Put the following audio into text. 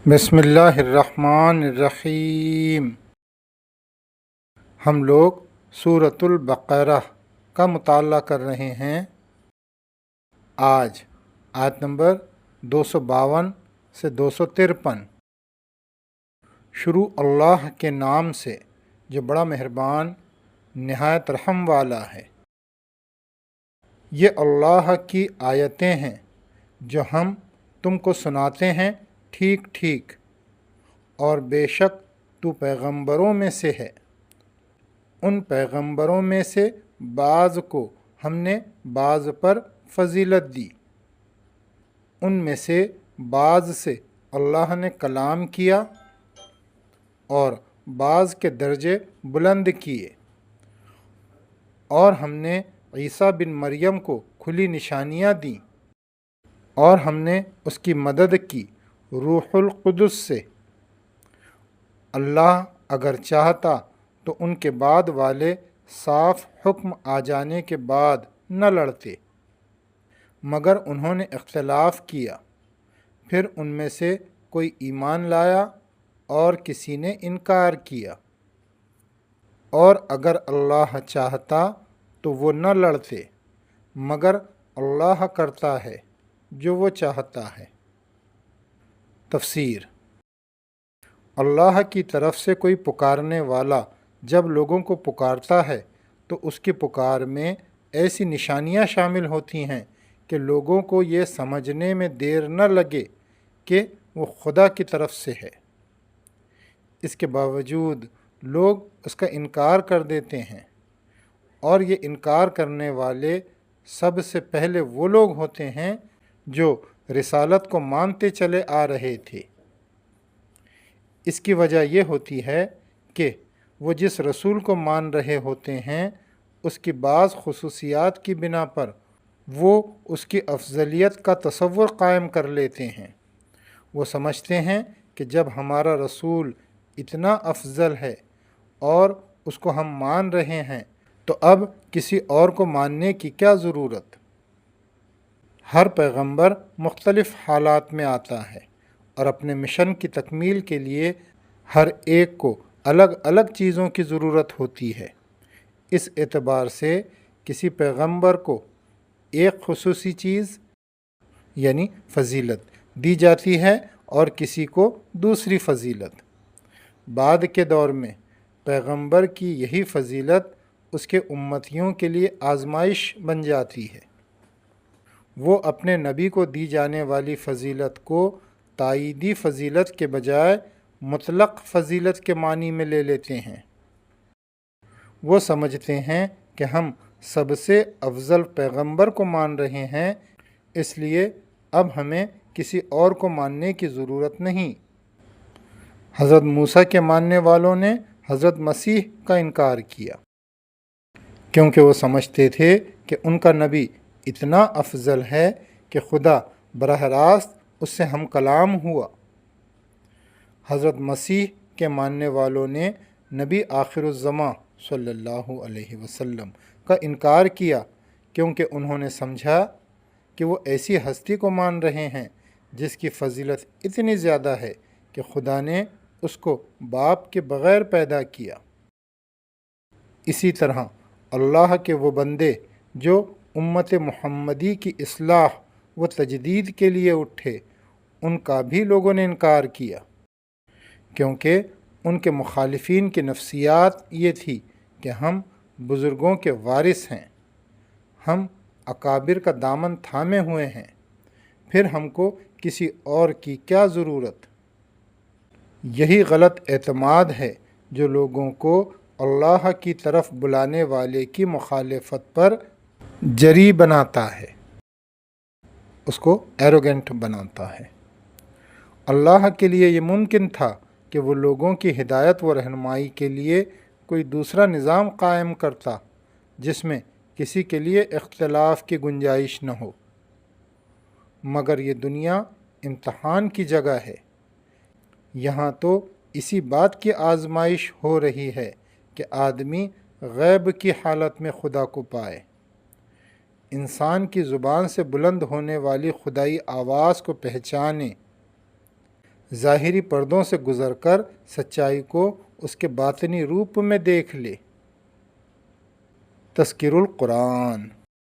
بسم اللہ الرحمن الرحیم۔ ہم لوگ سورۃ البقرہ کا مطالعہ کر رہے ہیں۔ آج آیت نمبر 252 سے 253۔ شروع اللہ کے نام سے جو بڑا مہربان نہایت رحم والا ہے۔ یہ اللہ کی آیتیں ہیں جو ہم تم کو سناتے ہیں ٹھیک ٹھیک، اور بے شک تو پیغمبروں میں سے ہے۔ ان پیغمبروں میں سے بعض کو ہم نے بعض پر فضیلت دی، ان میں سے بعض سے اللہ نے کلام کیا اور بعض کے درجے بلند کیے، اور ہم نے عیسیٰ بن مریم کو کھلی نشانیاں دیں، اور ہم نے اس کی مدد کی روح القدس سے۔ اللہ اگر چاہتا تو ان کے بعد والے صاف حکم آ جانے کے بعد نہ لڑتے، مگر انہوں نے اختلاف کیا، پھر ان میں سے کوئی ایمان لایا اور کسی نے انکار کیا، اور اگر اللہ چاہتا تو وہ نہ لڑتے، مگر اللہ کرتا ہے جو وہ چاہتا ہے۔ تفسیر۔ اللہ کی طرف سے کوئی پکارنے والا جب لوگوں کو پکارتا ہے تو اس کی پکار میں ایسی نشانیاں شامل ہوتی ہیں کہ لوگوں کو یہ سمجھنے میں دیر نہ لگے کہ وہ خدا کی طرف سے ہے۔ اس کے باوجود لوگ اس کا انکار کر دیتے ہیں، اور یہ انکار کرنے والے سب سے پہلے وہ لوگ ہوتے ہیں جو رسالت کو مانتے چلے آ رہے تھے۔ اس کی وجہ یہ ہوتی ہے کہ وہ جس رسول کو مان رہے ہوتے ہیں اس کی بعض خصوصیات کی بنا پر وہ اس کی افضلیت کا تصور قائم کر لیتے ہیں۔ وہ سمجھتے ہیں کہ جب ہمارا رسول اتنا افضل ہے اور اس کو ہم مان رہے ہیں تو اب کسی اور کو ماننے کی کیا ضرورت۔ ہر پیغمبر مختلف حالات میں آتا ہے اور اپنے مشن کی تکمیل کے لیے ہر ایک کو الگ الگ چیزوں کی ضرورت ہوتی ہے۔ اس اعتبار سے کسی پیغمبر کو ایک خصوصی چیز یعنی فضیلت دی جاتی ہے اور کسی کو دوسری فضیلت۔ بعد کے دور میں پیغمبر کی یہی فضیلت اس کے امتیوں کے لیے آزمائش بن جاتی ہے۔ وہ اپنے نبی کو دی جانے والی فضیلت کو تائیدی فضیلت کے بجائے مطلق فضیلت کے معنی میں لے لیتے ہیں۔ وہ سمجھتے ہیں کہ ہم سب سے افضل پیغمبر کو مان رہے ہیں، اس لیے اب ہمیں کسی اور کو ماننے کی ضرورت نہیں۔ حضرت موسیٰ کے ماننے والوں نے حضرت مسیح کا انکار کیا، کیونکہ وہ سمجھتے تھے کہ ان کا نبی اتنا افضل ہے کہ خدا براہ راست اس سے ہم کلام ہوا۔ حضرت مسیح کے ماننے والوں نے نبی آخر الزماں صلی اللہ علیہ وسلم کا انکار کیا، کیونکہ انہوں نے سمجھا کہ وہ ایسی ہستی کو مان رہے ہیں جس کی فضیلت اتنی زیادہ ہے کہ خدا نے اس کو باپ کے بغیر پیدا کیا۔ اسی طرح اللہ کے وہ بندے جو امت محمدی کی اصلاح و تجدید کے لیے اٹھے، ان کا بھی لوگوں نے انکار کیا، کیونکہ ان کے مخالفین کی نفسیات یہ تھی کہ ہم بزرگوں کے وارث ہیں، ہم اکابر کا دامن تھامے ہوئے ہیں، پھر ہم کو کسی اور کی کیا ضرورت۔ یہی غلط اعتماد ہے جو لوگوں کو اللہ کی طرف بلانے والے کی مخالفت پر جری بناتا ہے، اس کو ایروگنٹ بناتا ہے۔ اللہ کے لیے یہ ممکن تھا کہ وہ لوگوں کی ہدایت و رہنمائی کے لیے کوئی دوسرا نظام قائم کرتا جس میں کسی کے لیے اختلاف کی گنجائش نہ ہو، مگر یہ دنیا امتحان کی جگہ ہے۔ یہاں تو اسی بات کی آزمائش ہو رہی ہے کہ آدمی غیب کی حالت میں خدا کو پائے، انسان کی زبان سے بلند ہونے والی خدائی آواز کو پہچانے، ظاہری پردوں سے گزر کر سچائی کو اس کے باطنی روپ میں دیکھ لے۔ تذکیر القرآن۔